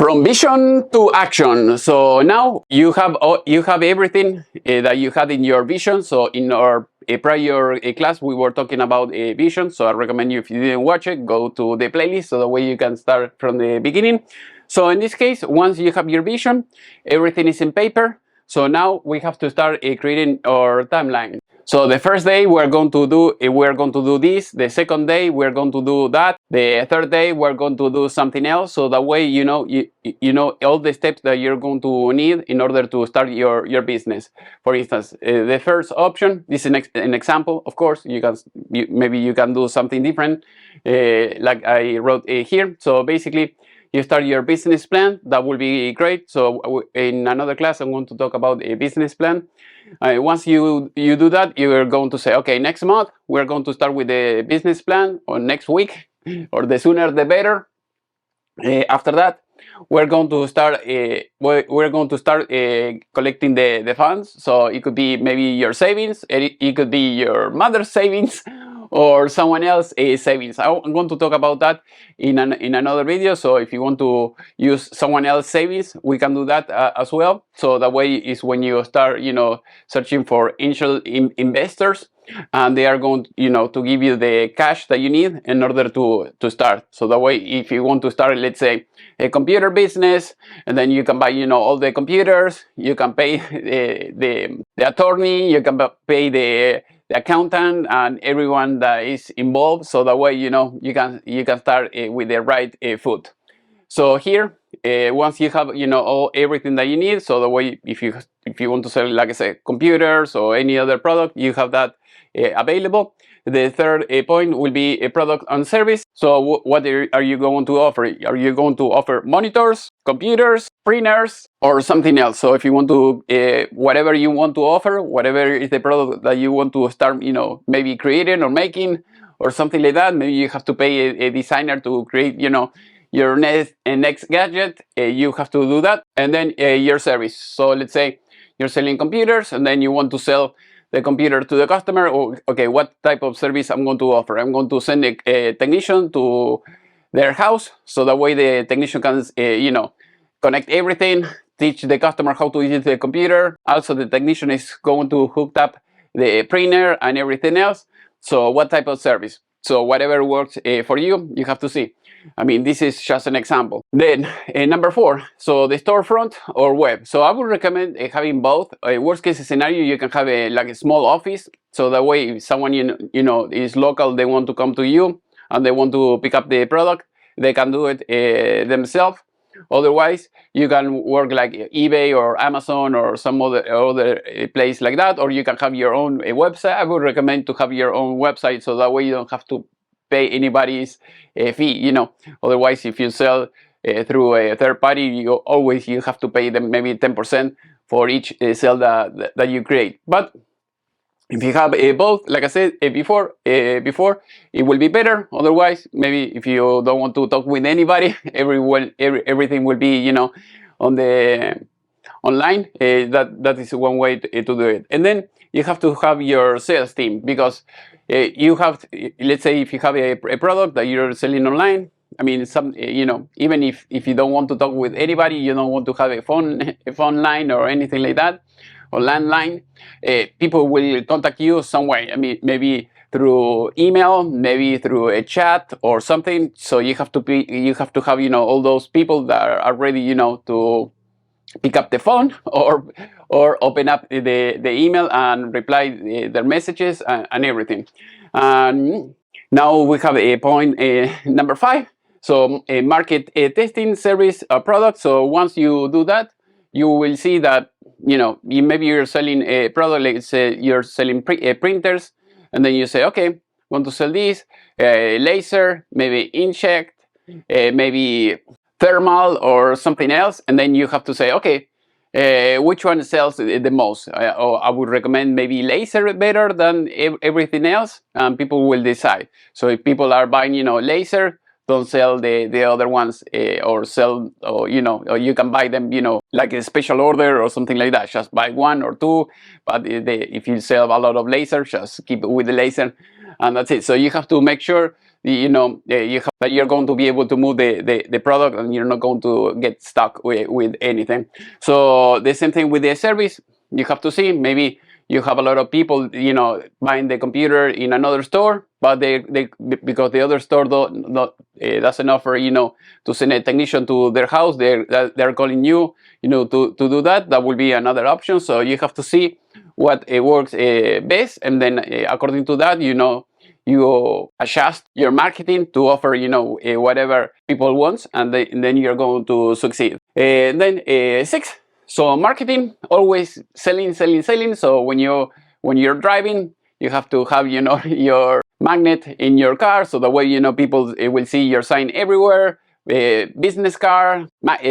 From vision to action. So now you have everything that you had in your vision. So in our prior class, we were talking about vision. So I recommend you, if you didn't watch it, go to the playlist so that way you can start from the beginning. So in this case, once you have your vision, everything is in paper. So now we have to start creating our timeline. So the first day we're going to do this. The second day we're going to do that. The third day we're going to do something else. So that way you know all the steps that you're going to need in order to start your business. For instance, the first option, this is an example. Of course, maybe you can do something different, like I wrote here. So basically, you start your business plan. That will be great. So in another class, I'm going to talk about a business plan. Once you do that, you're going to say, okay, next month we're going to start with the business plan, or next week, or the sooner the better. After that, we're going to start collecting the funds. So it could be maybe your savings, it could be your mother's savings, or someone else's savings. I'm going to talk about that in another video. So if you want to use someone else's savings, we can do that as well. So that way is when you start, searching for angel investors, and they are going, to give you the cash that you need in order to start. So that way, if you want to start, let's say, a computer business, and then you can buy, all the computers, you can pay the attorney, you can pay the accountant and everyone that is involved. So that way, you can start with the right foot. So here, once you have everything that you need, so the way if you want to sell, like I said, computers or any other product, you have that available. The third point will be a product and service. So what are you going to offer? Are you going to offer monitors, computers, printers, or something else? So if you want to, whatever you want to offer, whatever is the product that you want to start, maybe creating or making or something like that, maybe you have to pay a designer to create, your next gadget. You have to do that. And then your service. So let's say you're selling computers, and then you want to sell the computer to the customer. Or, okay, what type of service I'm going to offer? I'm going to send a technician to their house, so that way the technician can connect everything, teach the customer how to use the computer. Also, the technician is going to hook up the printer and everything else. So what type of service? So whatever works for you, you have to see. I mean, this is just an example. Then number 4, so the storefront or web. So I would recommend having both. Worst case scenario, you can have like a small office. So that way, if someone is local, they want to come to you and they want to pick up the product, they can do it themselves. Otherwise, you can work like eBay or Amazon or some other place like that, or you can have your own website. I would recommend to have your own website, so that way you don't have to pay anybody's fee. Otherwise, if you sell through a third party, you have to pay them maybe 10% for each sale that you create. But if you have both, like I said before, it will be better. Otherwise, maybe if you don't want to talk with anybody, everything will be, on the online. That is one way to do it. And then you have to have your sales team, because you have, let's say, if you have a product that you're selling online. I mean, even if you don't want to talk with anybody, you don't want to have a phone line or anything like that, or landline, people will contact you some way. I mean, maybe through email, maybe through a chat or something. So you have to have all those people that are ready to pick up the phone or open up the email and reply their messages and everything. Now we have a point number 5. So a market testing service product. So once you do that, you will see that maybe you're selling a product. Let's say you're selling printers, and then you say, okay, want to sell this laser, maybe inkjet, maybe thermal or something else, and then you have to say, okay, which one sells the most? Or I would recommend maybe laser better than everything else, and people will decide. So if people are buying laser, don't sell the other ones, or sell, or you can buy them, like a special order or something like that. Just buy 1 or 2, but if you sell a lot of laser, just keep it with the laser, and that's it. So you have to make sure you have that you're going to be able to move the product, and you're not going to get stuck with anything. So the same thing with the service. You have to see, maybe you have a lot of people, buying the computer in another store, but they because the other store doesn't offer, to send a technician to their house. They're calling you, to do that. That will be another option. So you have to see what works best, and then according to that, you adjust your marketing to offer, whatever people want, and then you're going to succeed. And then 6. So marketing, always selling, selling, selling. So when you're driving, you have to have, your magnet in your car, so that way, people will see your sign everywhere. Business card,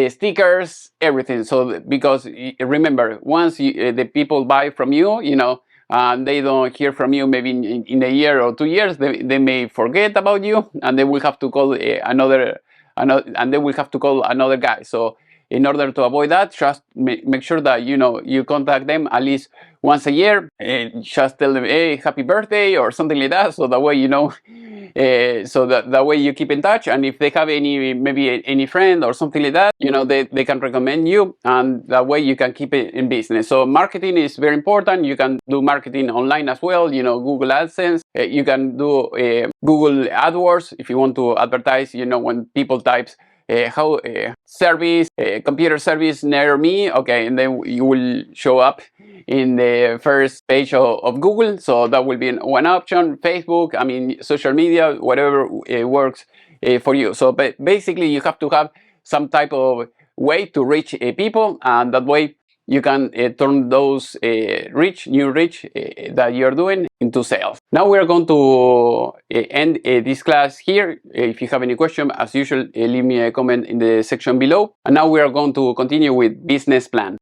stickers, everything. So because remember, once the people buy from you, and they don't hear from you maybe in a year or 2 years, they may forget about you, and they will have to call another, and they will have to call another guy. So in order to avoid that, just make sure that you contact them at least once a year, and just tell them, hey, happy birthday, or something like that, so that way so that way you keep in touch. And if they have maybe any friend or something like that, they can recommend you, and that way you can keep it in business. So marketing is very important. You can do marketing online as well, Google AdSense. You can do Google AdWords if you want to advertise, when people types how service, computer service near me, okay, and then you will show up in the first page of Google. So that will be one option. Facebook, social media, whatever works for you. So basically, you have to have some type of way to reach people, and that way you can turn those new reach that you're doing into sales. Now we are going to end this class here. If you have any question, as usual, leave me a comment in the section below. And now we are going to continue with business plan.